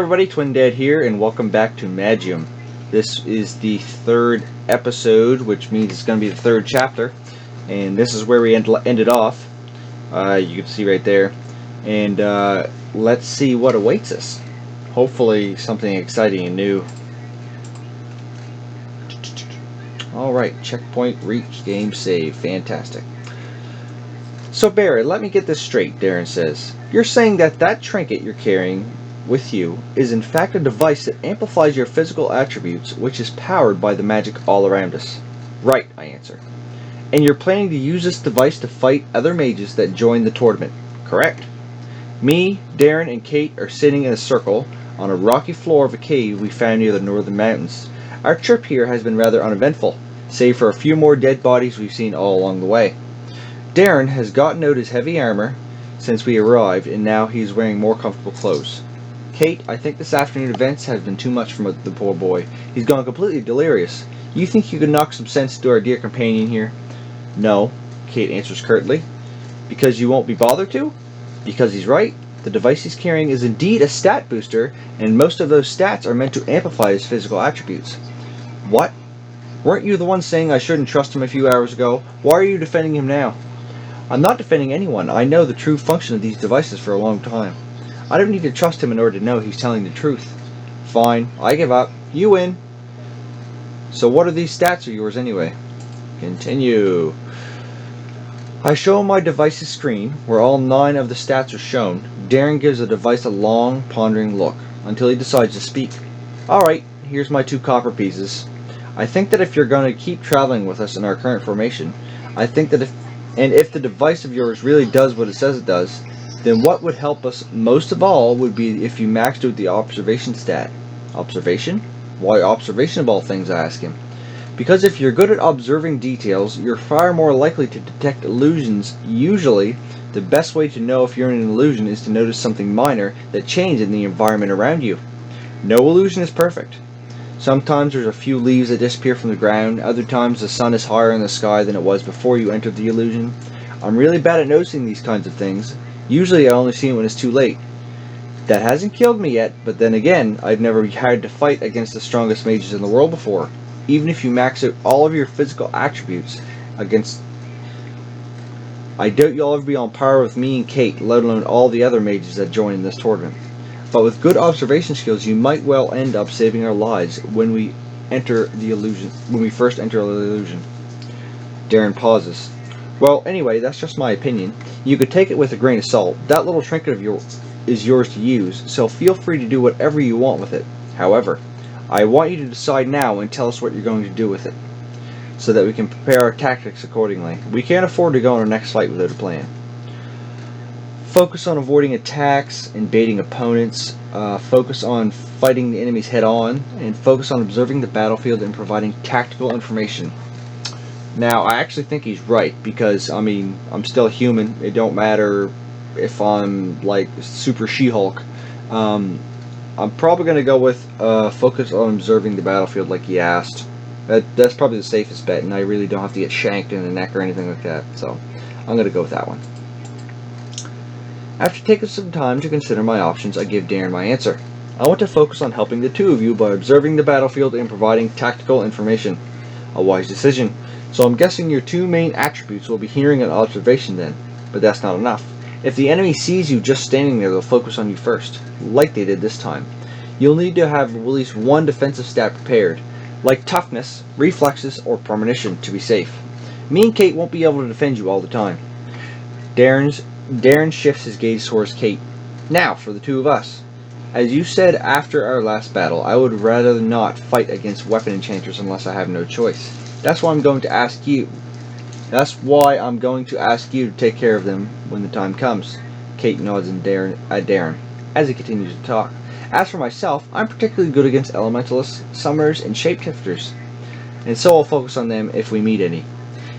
Everybody, Twin Dad here, and welcome back to Magium. This is the third episode, which means it's going to be the third chapter, and this is where we ended off. You can see right there, and let's see what awaits us. Hopefully, something exciting and new. Alright, checkpoint reached, game save. Fantastic. So, Barry, let me get this straight, Darren says. You're saying that trinket you're carrying with you is in fact a device that amplifies your physical attributes, which is powered by the magic all around us. Right, I answer. And you're planning to use this device to fight other mages that join the tournament, correct? Me, Darren, and Kate are sitting in a circle on a rocky floor of a cave we found near the northern mountains. Our trip here has been rather uneventful, save for a few more dead bodies we've seen all along the way. Darren has gotten out his heavy armor since we arrived, and now he's wearing more comfortable clothes. Kate, I think this afternoon events have been too much for the poor boy. He's gone completely delirious. You think you could knock some sense into our dear companion here? No, Kate answers curtly. Because you won't be bothered to? Because he's right. The device he's carrying is indeed a stat booster, and most of those stats are meant to amplify his physical attributes. What? Weren't you the one saying I shouldn't trust him a few hours ago? Why are you defending him now? I'm not defending anyone. I know the true function of these devices for a long time. I don't need to trust him in order to know he's telling the truth. Fine, I give up. You win. So what are these stats of yours anyway? Continue. I show him my device's screen, where all 9 of the stats are shown. Darren gives the device a long, pondering look, until he decides to speak. Alright, here's my 2 copper pieces. I think that if you're going to keep traveling with us in our current formation, I think that if the device of yours really does what it says it does, then what would help us most of all would be if you maxed out the observation stat. Observation? Why observation of all things, I ask him. Because if you're good at observing details, you're far more likely to detect illusions. Usually, the best way to know if you're in an illusion is to notice something minor that changed in the environment around you. No illusion is perfect. Sometimes there's a few leaves that disappear from the ground, other times the sun is higher in the sky than it was before you entered the illusion. I'm really bad at noticing these kinds of things. Usually I only see it when it's too late. That hasn't killed me yet, but then again, I've never had to fight against the strongest mages in the world before. Even if you max out all of your physical attributes against... I doubt you'll ever be on par with me and Kate, let alone all the other mages that join in this tournament. But with good observation skills, you might well end up saving our lives when we enter the illusion. When we first enter the illusion. Darren pauses. Well, anyway, that's just my opinion. You could take it with a grain of salt. That little trinket of yours is yours to use, so feel free to do whatever you want with it. However, I want you to decide now and tell us what you're going to do with it, so that we can prepare our tactics accordingly. We can't afford to go on our next fight without a plan. Focus on avoiding attacks and baiting opponents. Focus on fighting the enemies head-on, and focus on observing the battlefield and providing tactical information. Now, I actually think he's right, because, I mean, I'm still human. It don't matter if I'm, like, Super She-Hulk. I'm probably going to go with focus on observing the battlefield like he asked. That's probably the safest bet, and I really don't have to get shanked in the neck or anything like that. So, I'm going to go with that one. After taking some time to consider my options, I give Darren my answer. I want to focus on helping the two of you by observing the battlefield and providing tactical information. A wise decision. So I'm guessing your 2 main attributes will be hearing and observation then. But that's not enough. If the enemy sees you just standing there, they'll focus on you first, like they did this time. You'll need to have at least 1 defensive stat prepared, like toughness, reflexes, or premonition, to be safe. Me and Kate won't be able to defend you all the time. Darren shifts his gaze towards Kate. Now, for the 2 of us. As you said after our last battle, I would rather not fight against weapon enchanters unless I have no choice. That's why I'm going to ask you. That's why I'm going to ask you to take care of them when the time comes. Kate nods at Darren as he continues to talk. As for myself, I'm particularly good against elementalists, summoners, and shapeshifters, and so I'll focus on them if we meet any.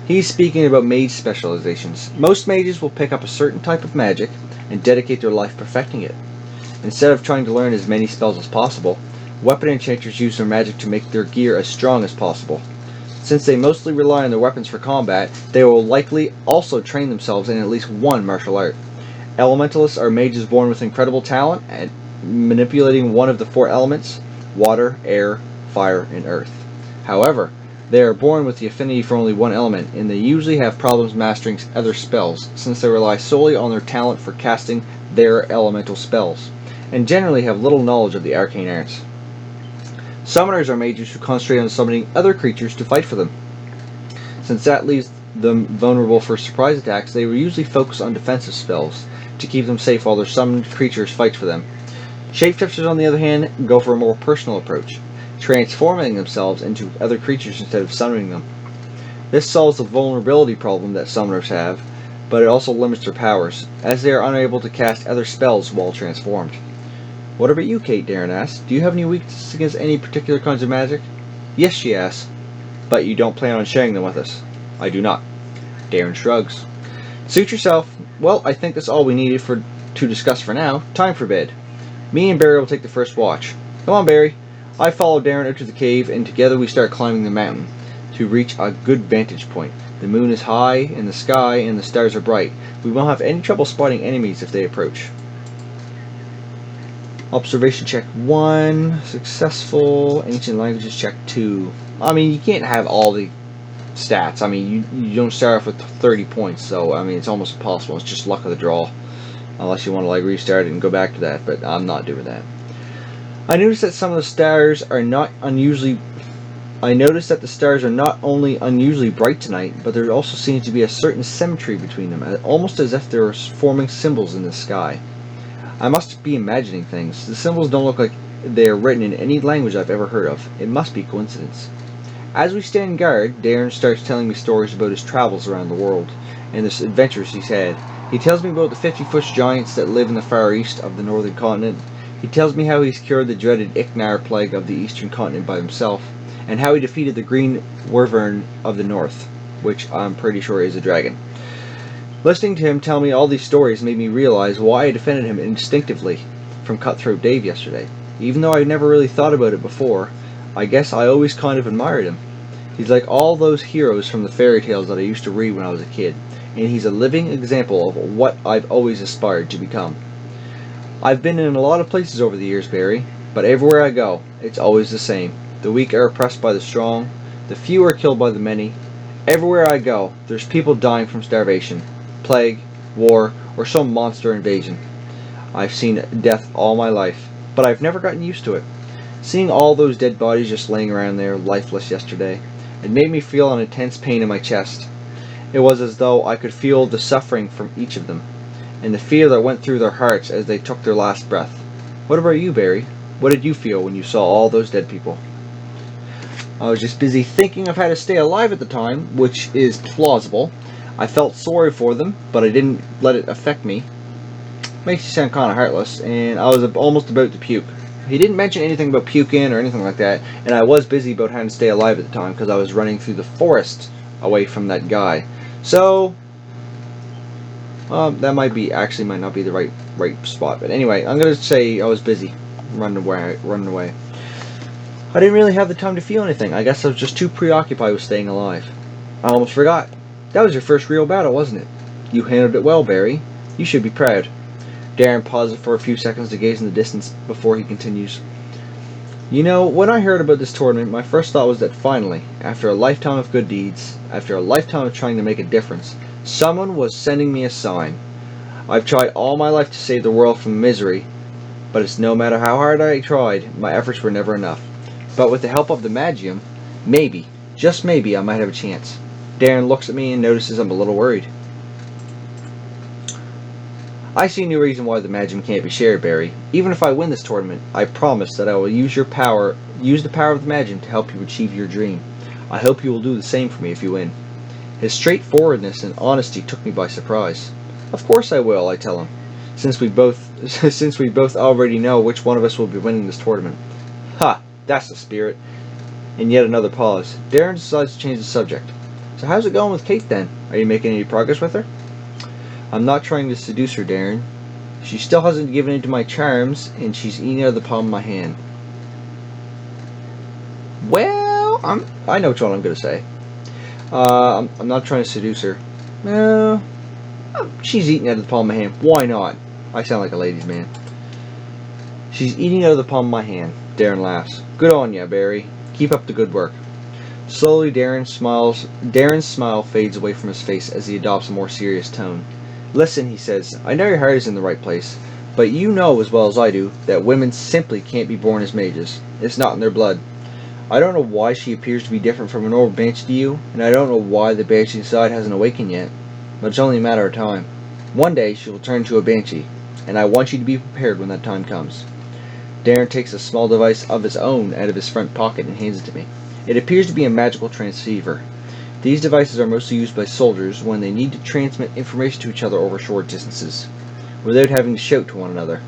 He's speaking about mage specializations. Most mages will pick up a certain type of magic and dedicate their life perfecting it. Instead of trying to learn as many spells as possible, weapon enchanters use their magic to make their gear as strong as possible. Since they mostly rely on their weapons for combat, they will likely also train themselves in at least one martial art. Elementalists are mages born with incredible talent manipulating one of the 4 elements: water, air, fire, and earth. However, they are born with the affinity for only one element, and they usually have problems mastering other spells, since they rely solely on their talent for casting their elemental spells, and generally have little knowledge of the arcane arts. Summoners are mages who concentrate on summoning other creatures to fight for them. Since that leaves them vulnerable for surprise attacks, they will usually focus on defensive spells to keep them safe while their summoned creatures fight for them. Shapeshifters, on the other hand, go for a more personal approach, transforming themselves into other creatures instead of summoning them. This solves the vulnerability problem that summoners have, but it also limits their powers, as they are unable to cast other spells while transformed. What about you, Kate? Darren asks. Do you have any weaknesses against any particular kinds of magic? Yes, she asks. But you don't plan on sharing them with us? I do not. Darren shrugs. Suit yourself. Well, I think that's all we needed to discuss for now. Time for bed. Me and Barry will take the first watch. Come on, Barry. I follow Darren out to the cave, and together we start climbing the mountain to reach a good vantage point. The moon is high in the sky, and the stars are bright. We won't have any trouble spotting enemies if they approach. Observation check 1, successful. Ancient languages check 2. I mean, you can't have all the stats. I mean, you don't start off with 30 points, so I mean, it's almost impossible. It's just luck of the draw, unless you want to like restart it and go back to that. But I'm not doing that. I noticed that some of the stars are not unusually. I noticed that the stars are not only unusually bright tonight, but there also seems to be a certain symmetry between them, almost as if they were forming symbols in the sky. I must be imagining things. The symbols don't look like they are written in any language I've ever heard of. It must be coincidence. As we stand guard, Darren starts telling me stories about his travels around the world and the adventures he's had. He tells me about the 50-foot giants that live in the far east of the northern continent. He tells me how he's cured the dreaded Ichnar plague of the eastern continent by himself, and how he defeated the green wyvern of the north, which I'm pretty sure is a dragon. Listening to him tell me all these stories made me realize why I defended him instinctively from Cutthroat Dave yesterday. Even though I never really thought about it before, I guess I always kind of admired him. He's like all those heroes from the fairy tales that I used to read when I was a kid, and he's a living example of what I've always aspired to become. I've been in a lot of places over the years, Barry, but everywhere I go, it's always the same. The weak are oppressed by the strong, the few are killed by the many. Everywhere I go, there's people dying from starvation, plague, war, or some monster invasion. I've seen death all my life, but I've never gotten used to it. Seeing all those dead bodies just laying around there, lifeless yesterday, it made me feel an intense pain in my chest. It was as though I could feel the suffering from each of them, and the fear that went through their hearts as they took their last breath. What about you, Barry? What did you feel when you saw all those dead people? I was just busy thinking of how to stay alive at the time, which is plausible. I felt sorry for them, but I didn't let it affect me. Makes you sound kind of heartless, and I was almost about to puke. He didn't mention anything about puking or anything like that, and I was busy about how to stay alive at the time because I was running through the forest away from that guy. So, that might not be the right spot. But anyway, I'm gonna say I was busy running away. I didn't really have the time to feel anything. I guess I was just too preoccupied with staying alive. I almost forgot. That was your first real battle, wasn't it? You handled it well, Barry. You should be proud. Darren pauses for a few seconds to gaze in the distance before he continues. You know, when I heard about this tournament, my first thought was that finally, after a lifetime of good deeds, after a lifetime of trying to make a difference, someone was sending me a sign. I've tried all my life to save the world from misery, but it's no matter how hard I tried, my efforts were never enough. But with the help of the Magium, maybe, just maybe, I might have a chance. Darren looks at me and notices I'm a little worried. I see no reason why the Magium can't be shared, Barry. Even if I win this tournament, I promise that I will use the power of the Magium to help you achieve your dream. I hope you will do the same for me if you win. His straightforwardness and honesty took me by surprise. Of course I will, I tell him, since we both already know which one of us will be winning this tournament. Ha! That's the spirit. And yet another pause. Darren decides to change the subject. So how's it going with Kate then? Are you making any progress with her? I'm not trying to seduce her, Darren. She still hasn't given in to my charms, and she's eating out of the palm of my hand. Well, I know which one I'm going to say. I'm not trying to seduce her. No, she's eating out of the palm of my hand. Why not? I sound like a ladies' man. She's eating out of the palm of my hand. Darren laughs. Good on ya, Barry. Keep up the good work. Slowly, Darren's smile fades away from his face as he adopts a more serious tone. Listen, he says, I know your heart is in the right place, but you know as well as I do that women simply can't be born as mages. It's not in their blood. I don't know why she appears to be different from an old banshee to you, and I don't know why the banshee inside hasn't awakened yet, but it's only a matter of time. One day she will turn into a banshee, and I want you to be prepared when that time comes. Darren takes a small device of his own out of his front pocket and hands it to me. It appears to be a magical transceiver. These devices are mostly used by soldiers when they need to transmit information to each other over short distances, without having to shout to one another.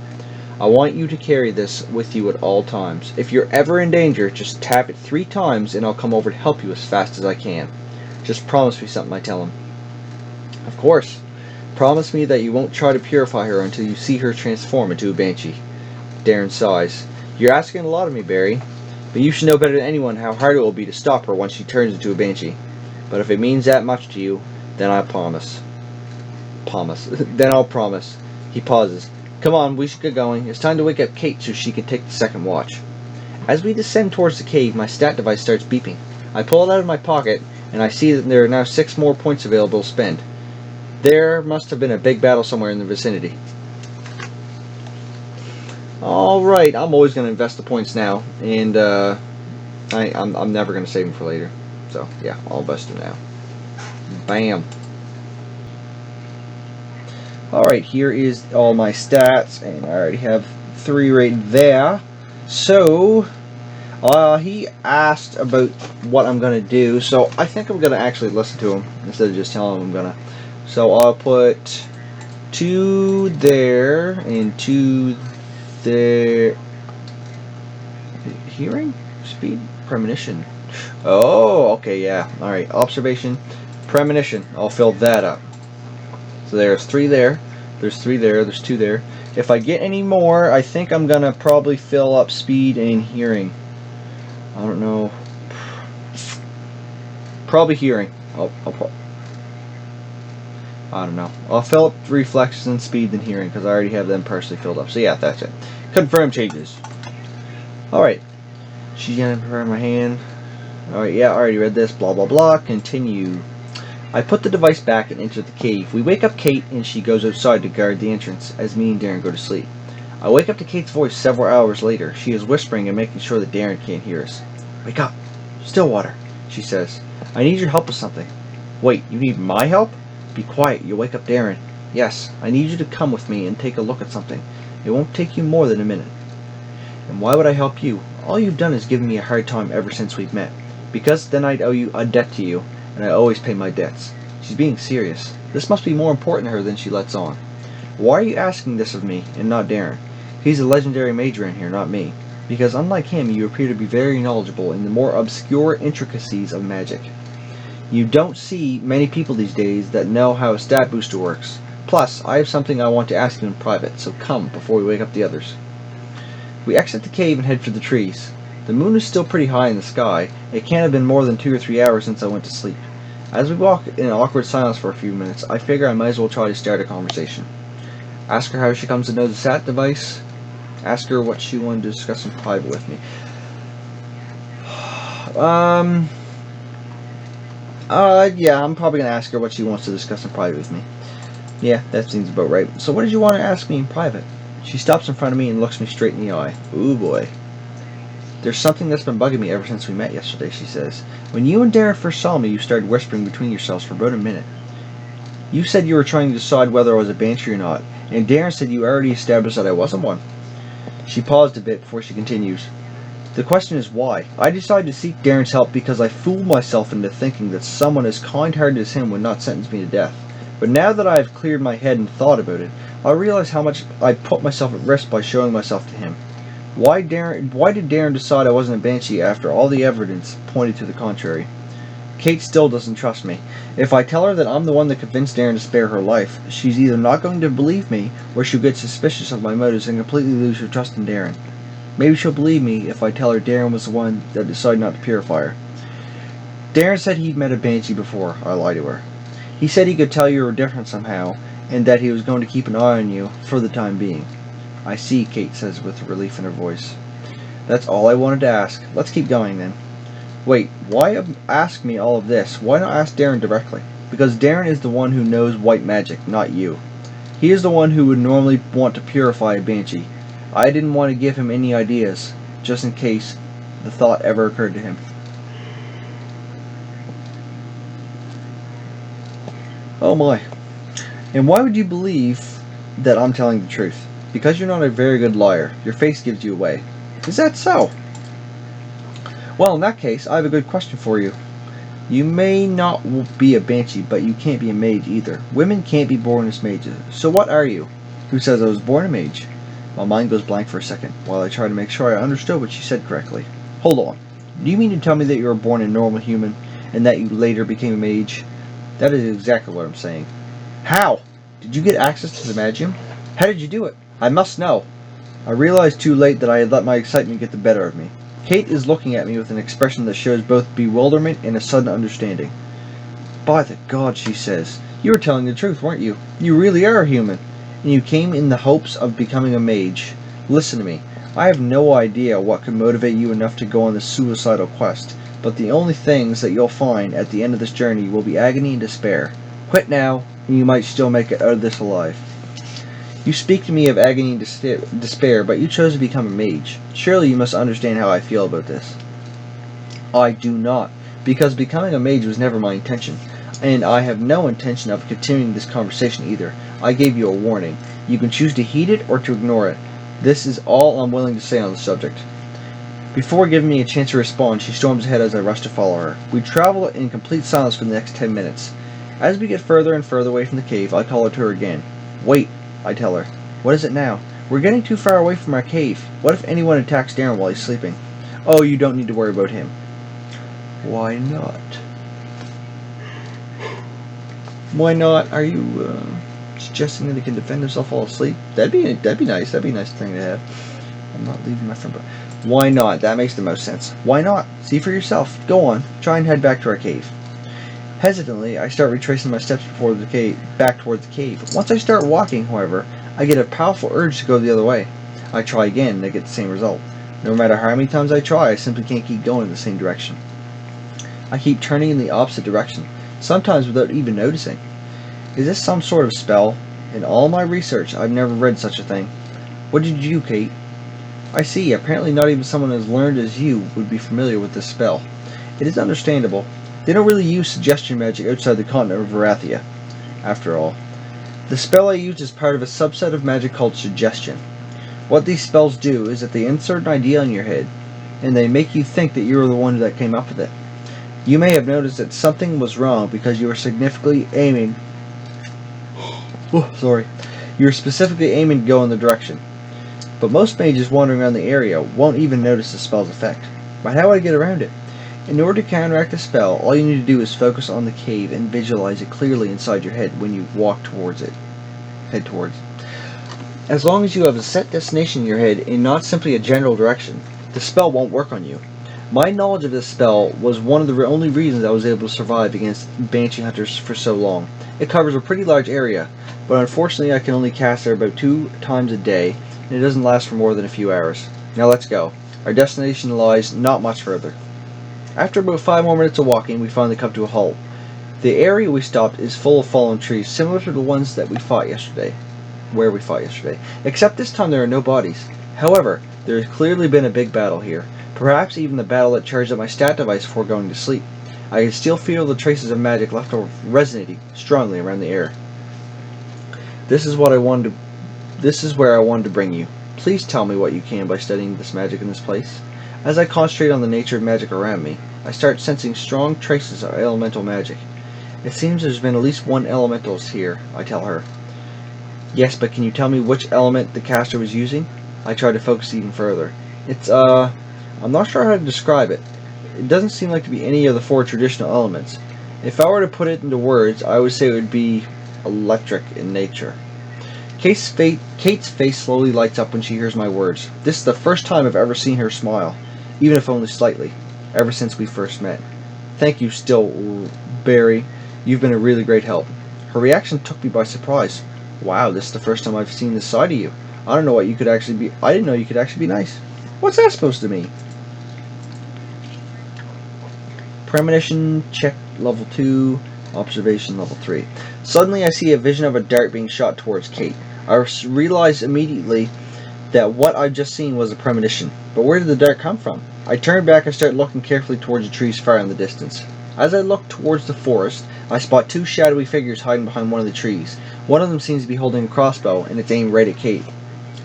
I want you to carry this with you at all times. If you're ever in danger, just tap it 3 times and I'll come over to help you as fast as I can. Just promise me something, I tell him. Of course. Promise me that you won't try to purify her until you see her transform into a banshee. Darren sighs. You're asking a lot of me, Barry, but you should know better than anyone how hard it will be to stop her once she turns into a banshee. But if it means that much to you, then I promise. Then I'll promise. He pauses. Come on, we should get going. It's time to wake up Kate so she can take the second watch. As we descend towards the cave, my stat device starts beeping. I pull it out of my pocket, and I see that there are now 6 more points available to spend. There must have been a big battle somewhere in the vicinity. Alright, I'm always going to invest the points now, and I'm never going to save them for later. So, yeah, I'll invest them now. Bam. Alright, here is all my stats, and I already have 3 right there. So, he asked about what I'm going to do, so I think I'm going to actually listen to him instead of just telling him I'm going to. So I'll put 2 there, and 2 there. Hearing? Speed? Premonition. Oh, okay, yeah. Alright, observation. Premonition. I'll fill that up. So there's 3 there. There's 3 there. There's 2 there. If I get any more, I think I'm going to probably fill up speed and hearing. I don't know. Probably hearing. I don't know. I'll fill up reflexes and speed and hearing because I already have them partially filled up. So yeah, that's it. Confirm changes. Alright. She's going to prepare my hand. Alright, yeah, I already read this. Blah, blah, blah. Continue. I put the device back and enter the cave. We wake up Kate and she goes outside to guard the entrance as me and Darren go to sleep. I wake up to Kate's voice several hours later. She is whispering and making sure that Darren can't hear us. Wake up. Stillwater, she says. I need your help with something. Wait, you need my help? Be quiet, you'll wake up Darren. Yes, I need you to come with me and take a look at something. It won't take you more than a minute. And why would I help you? All you've done is given me a hard time ever since we've met. Because then I'd owe you a debt to you, and I always pay my debts. She's being serious. This must be more important to her than she lets on. Why are you asking this of me, and not Darren? He's a legendary mage in here, not me. Because unlike him, you appear to be very knowledgeable in the more obscure intricacies of magic. You don't see many people these days that know how a stat booster works. Plus, I have something I want to ask you in private, so come before we wake up the others. We exit the cave and head for the trees. The moon is still pretty high in the sky. It can't have been more than 2 or 3 hours since I went to sleep. As we walk in awkward silence for a few minutes, I figure I might as well try to start a conversation. Ask her how she comes to know the SAT device. Ask her what she wanted to discuss in private with me. Yeah, I'm probably going to ask her what she wants to discuss in private with me. Yeah, that seems about right. So what did you want to ask me in private? She stops in front of me and looks me straight in the eye. Ooh boy. There's something that's been bugging me ever since we met yesterday, she says. When you and Darren first saw me, you started whispering between yourselves for about a minute. You said you were trying to decide whether I was a banshee or not, and Darren said you already established that I wasn't one. She paused a bit before she continues. The question is why. I decided to seek Darren's help because I fooled myself into thinking that someone as kind-hearted as him would not sentence me to death. But now that I have cleared my head and thought about it, I realize how much I put myself at risk by showing myself to him. Why did Darren decide I wasn't a banshee after all the evidence pointed to the contrary? Kate still doesn't trust me. If I tell her that I'm the one that convinced Darren to spare her life, she's either not going to believe me, or she'll get suspicious of my motives and completely lose her trust in Darren. Maybe she'll believe me if I tell her Darren was the one that decided not to purify her. Darren said he'd met a banshee before. I lied to her. He said he could tell you were different somehow, and that he was going to keep an eye on you for the time being. I see, Kate says with relief in her voice. That's all I wanted to ask. Let's keep going then. Wait, why ask me all of this? Why not ask Darren directly? Because Darren is the one who knows white magic, not you. He is the one who would normally want to purify a banshee. I didn't want to give him any ideas, just in case the thought ever occurred to him. Oh my. And why would you believe that I'm telling the truth? Because you're not a very good liar. Your face gives you away. Is that so? Well, in that case, I have a good question for you. You may not be a banshee, but you can't be a mage either. Women can't be born as mages. So what are you? Who says I was born a mage? My mind goes blank for a second, while I try to make sure I understood what she said correctly. Hold on. Do you mean to tell me that you were born a normal human, and that you later became a mage? That is exactly what I'm saying. How? Did you get access to the Magium? How did you do it? I must know. I realized too late that I had let my excitement get the better of me. Kate is looking at me with an expression that shows both bewilderment and a sudden understanding. By the gods, she says, you were telling the truth, weren't you? You really are a human, and you came in the hopes of becoming a mage. Listen to me. I have no idea what could motivate you enough to go on this suicidal quest, but the only things that you'll find at the end of this journey will be agony and despair. Quit now, and you might still make it out of this alive. You speak to me of agony and despair, but you chose to become a mage. Surely you must understand how I feel about this. I do not, because becoming a mage was never my intention, and I have no intention of continuing this conversation either. I gave you a warning. You can choose to heed it or to ignore it. This is all I'm willing to say on the subject. Before giving me a chance to respond, she storms ahead as I rush to follow her. We travel in complete silence for the next 10 minutes. As we get further and further away from the cave, I call her to her again. Wait, I tell her. What is it now? We're getting too far away from our cave. What if anyone attacks Darren while he's sleeping? Oh, you don't need to worry about him. Why not? Why not? Are you suggesting that he can defend himself while asleep? That'd be nice. That'd be a nice thing to have. I'm not leaving my friend. Why not? That makes the most sense. Why not? See for yourself. Go on. Try and head back to our cave. Hesitantly, I start retracing my steps back toward the cave. Once I start walking, however, I get a powerful urge to go the other way. I try again, and I get the same result. No matter how many times I try, I simply can't keep going in the same direction. I keep turning in the opposite direction, sometimes without even noticing. Is this some sort of spell? In all my research, I've never read such a thing. What did you do, Kate? I see. Apparently not even someone as learned as you would be familiar with this spell. It is understandable. They don't really use suggestion magic outside the continent of Varathia, after all. The spell I used is part of a subset of magic called suggestion. What these spells do is that they insert an idea in your head, and they make you think that you were the one that came up with it. You may have noticed that something was wrong because you were significantly aiming... You were specifically aiming to go in the direction. But most mages wandering around the area won't even notice the spell's effect. But how do I get around it? In order to counteract the spell, all you need to do is focus on the cave and visualize it clearly inside your head when you walk towards it. Head towards. As long as you have a set destination in your head and not simply a general direction, the spell won't work on you. My knowledge of this spell was one of the only reasons I was able to survive against banshee hunters for so long. It covers a pretty large area, but unfortunately I can only cast it about 2 times a day, and it doesn't last for more than a few hours. Now let's go. Our destination lies not much further. After about 5 more minutes of walking, we finally come to a halt. The area we stopped is full of fallen trees, similar to the ones that we fought yesterday. Except this time there are no bodies. However, there has clearly been a big battle here. Perhaps even the battle that charged up my stat device before going to sleep. I can still feel the traces of magic left over resonating strongly around the air. This is where I wanted to bring you. Please tell me what you can by studying this magic in this place. As I concentrate on the nature of magic around me, I start sensing strong traces of elemental magic. It seems there's been at least 1 elementalist here, I tell her. Yes, but can you tell me which element the caster was using? I try to focus even further. I'm not sure how to describe it. It doesn't seem like to be any of the 4 traditional elements. If I were to put it into words, I would say it would be electric in nature. Kate's face slowly lights up when she hears my words. This is the first time I've ever seen her smile, even if only slightly, ever since we first met. Thank you still, Barry. You've been a really great help. Her reaction took me by surprise. Wow, this is the first time I've seen this side of you. I don't know what you could actually be. I didn't know you could actually be nice. What's that supposed to mean? Premonition check level 2, observation level 3. Suddenly I see a vision of a dart being shot towards Kate. I realize immediately that what I've just seen was a premonition. But where did the dart come from? I turn back and start looking carefully towards the trees far in the distance. As I look towards the forest, I spot two shadowy figures hiding behind one of the trees. One of them seems to be holding a crossbow, and it's aimed right at Kate.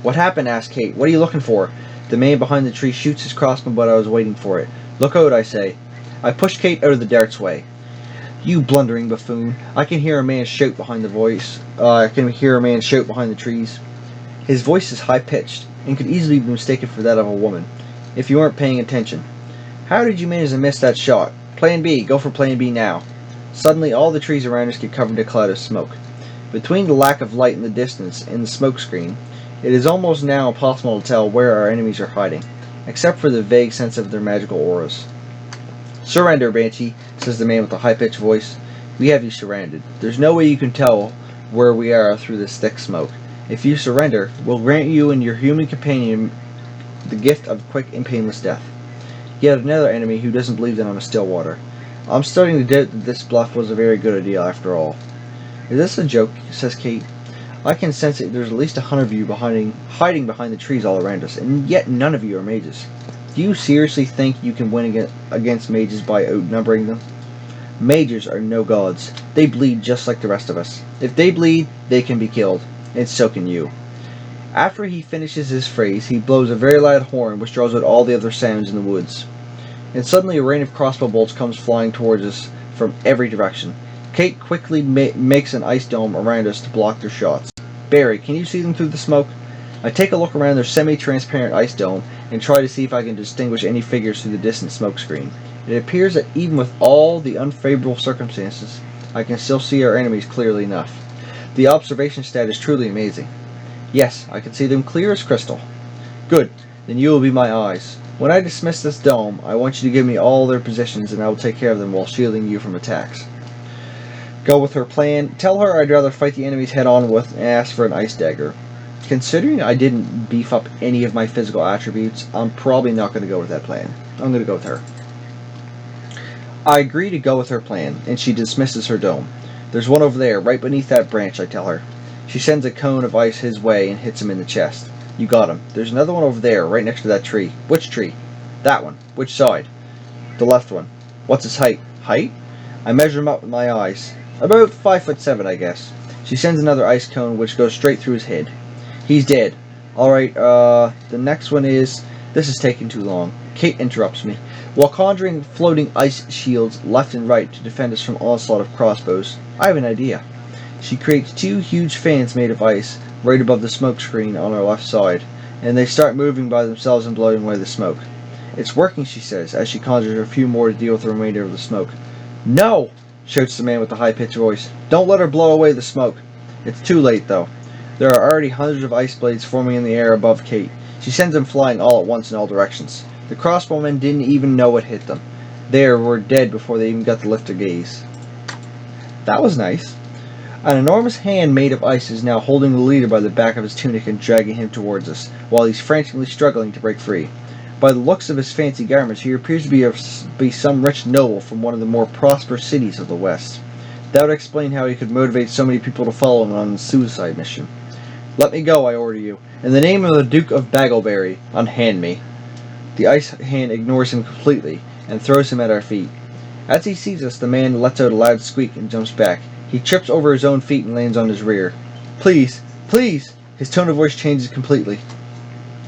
What happened? Asked Kate. What are you looking for? The man behind the tree shoots his crossbow, but I was waiting for it. Look out, I say. I push Kate out of the dart's way. You blundering buffoon. I can hear a man shout behind the trees. His voice is high-pitched, and could easily be mistaken for that of a woman, if you weren't paying attention. How did you manage to miss that shot? Plan B. Go for Plan B now. Suddenly, all the trees around us get covered in a cloud of smoke. Between the lack of light in the distance and the smoke screen, it is almost now impossible to tell where our enemies are hiding, except for the vague sense of their magical auras. Surrender, Banshee, says the man with the high-pitched voice. We have you surrounded. There's no way you can tell where we are through this thick smoke. If you surrender, we'll grant you and your human companion the gift of quick and painless death. Yet another enemy who doesn't believe that I'm a Stillwater. I'm starting to doubt that this bluff was a very good idea after all. Is this a joke? Says Kate. I can sense it. There's at least 100 of you hiding behind the trees all around us, and yet none of you are mages. Do you seriously think you can win against mages by outnumbering them? Mages are no gods. They bleed just like the rest of us. If they bleed, they can be killed, and so can you. After he finishes his phrase, he blows a very loud horn which draws out all the other sounds in the woods. And suddenly a rain of crossbow bolts comes flying towards us from every direction. Kate quickly makes an ice dome around us to block their shots. Barry, can you see them through the smoke? I take a look around their semi-transparent ice dome and try to see if I can distinguish any figures through the distant smoke screen. It appears that even with all the unfavorable circumstances, I can still see our enemies clearly enough. The observation stat is truly amazing. Yes, I can see them clear as crystal. Good, then you will be my eyes. When I dismiss this dome, I want you to give me all their positions and I will take care of them while shielding you from attacks. Go with her plan. Tell her I'd rather fight the enemies head-on with and ask for an ice dagger. Considering I didn't beef up any of my physical attributes, I'm probably not going to go with that plan. I'm going to go with her. I agree to go with her plan, and she dismisses her dome. There's one over there, right beneath that branch, I tell her. She sends a cone of ice his way and hits him in the chest. You got him. There's another one over there, right next to that tree. Which tree? That one. Which side? The left one. What's his height? Height? I measure him up with my eyes. About 5'7", I guess. She sends another ice cone which goes straight through his head. He's dead. Alright, the next one is... This is taking too long. Kate interrupts me. While conjuring floating ice shields left and right to defend us from onslaught of crossbows, I have an idea. She creates two huge fans made of ice right above the smoke screen on our left side, and they start moving by themselves and blowing away the smoke. It's working, she says, as she conjures a few more to deal with the remainder of the smoke. No! Shouts the man with the high-pitched voice. Don't let her blow away the smoke. It's too late, though. There are already hundreds of ice blades forming in the air above Kate. She sends them flying all at once in all directions. The crossbowmen didn't even know what hit them. They were dead before they even got to lift their gaze. That was nice. An enormous hand made of ice is now holding the leader by the back of his tunic and dragging him towards us, while he's frantically struggling to break free. By the looks of his fancy garments, he appears to be some rich noble from one of the more prosperous cities of the West. That would explain how he could motivate so many people to follow him on a suicide mission. Let me go, I order you. In the name of the Duke of Baggleberry, unhand me. The ice hand ignores him completely and throws him at our feet. As he sees us, the man lets out a loud squeak and jumps back. He trips over his own feet and lands on his rear. Please, please! His tone of voice changes completely,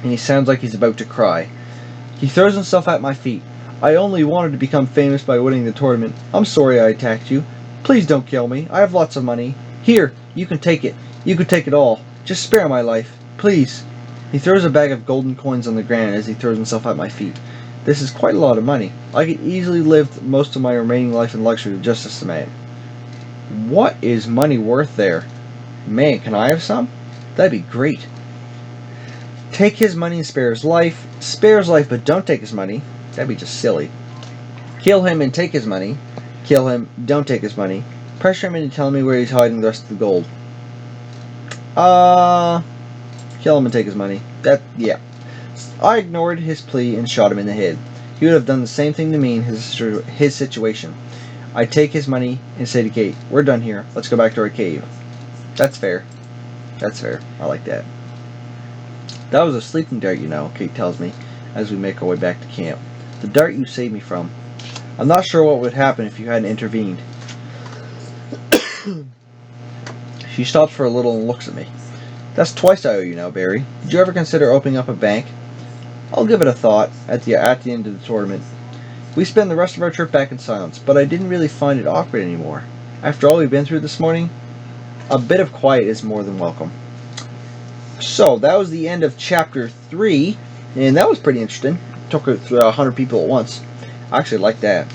and he sounds like he's about to cry. He throws himself at my feet. I only wanted to become famous by winning the tournament. I'm sorry I attacked you. Please don't kill me. I have lots of money. Here, you can take it. You can take it all. Just spare my life. Please. He throws a bag of golden coins on the ground as he throws himself at my feet. This is quite a lot of money. I could easily live most of my remaining life in luxury with just this amount. What is money worth there? Man, can I have some? That'd be great. Take his money and spare his life. Spare his life, but don't take his money. That'd be just silly. Kill him and take his money. Kill him, don't take his money. Pressure him into telling me where he's hiding the rest of the gold. Kill him and take his money. Yeah. I ignored his plea and shot him in the head. He would have done the same thing to me in his situation. I take his money and say to Kate, we're done here. Let's go back to our cave. That's fair. That's fair. I like that. That was a sleeping dart, you know, Kate tells me, as we make our way back to camp. The dart you saved me from. I'm not sure what would happen if you hadn't intervened. She stops for a little and looks at me. That's twice I owe you now, Barry. Did you ever consider opening up a bank? I'll give it a thought at the end of the tournament. We spend the rest of our trip back in silence, but I didn't really find it awkward anymore. After all we've been through this morning, a bit of quiet is more than welcome. So, that was the end of Chapter 3, and that was pretty interesting. Took it through 100 people at once. I actually like that.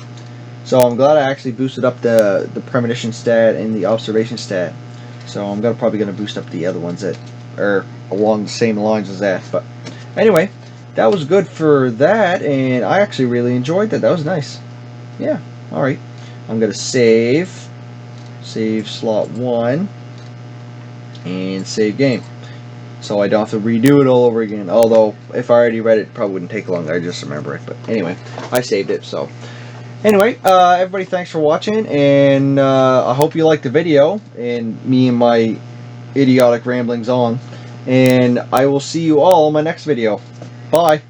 So, I'm glad I actually boosted up the premonition stat and the observation stat. So, I'm probably going to boost up the other ones that are along the same lines as that. But, anyway, that was good for that, and I actually really enjoyed that. That was nice. Yeah, alright. I'm going to save slot 1, and save game. So I don't have to redo it all over again. Although, if I already read it, it probably wouldn't take long. I just remember it. But anyway, I saved it. So anyway, everybody, thanks for watching. And I hope you liked the video. And me and my idiotic ramblings on. And I will see you all in my next video. Bye.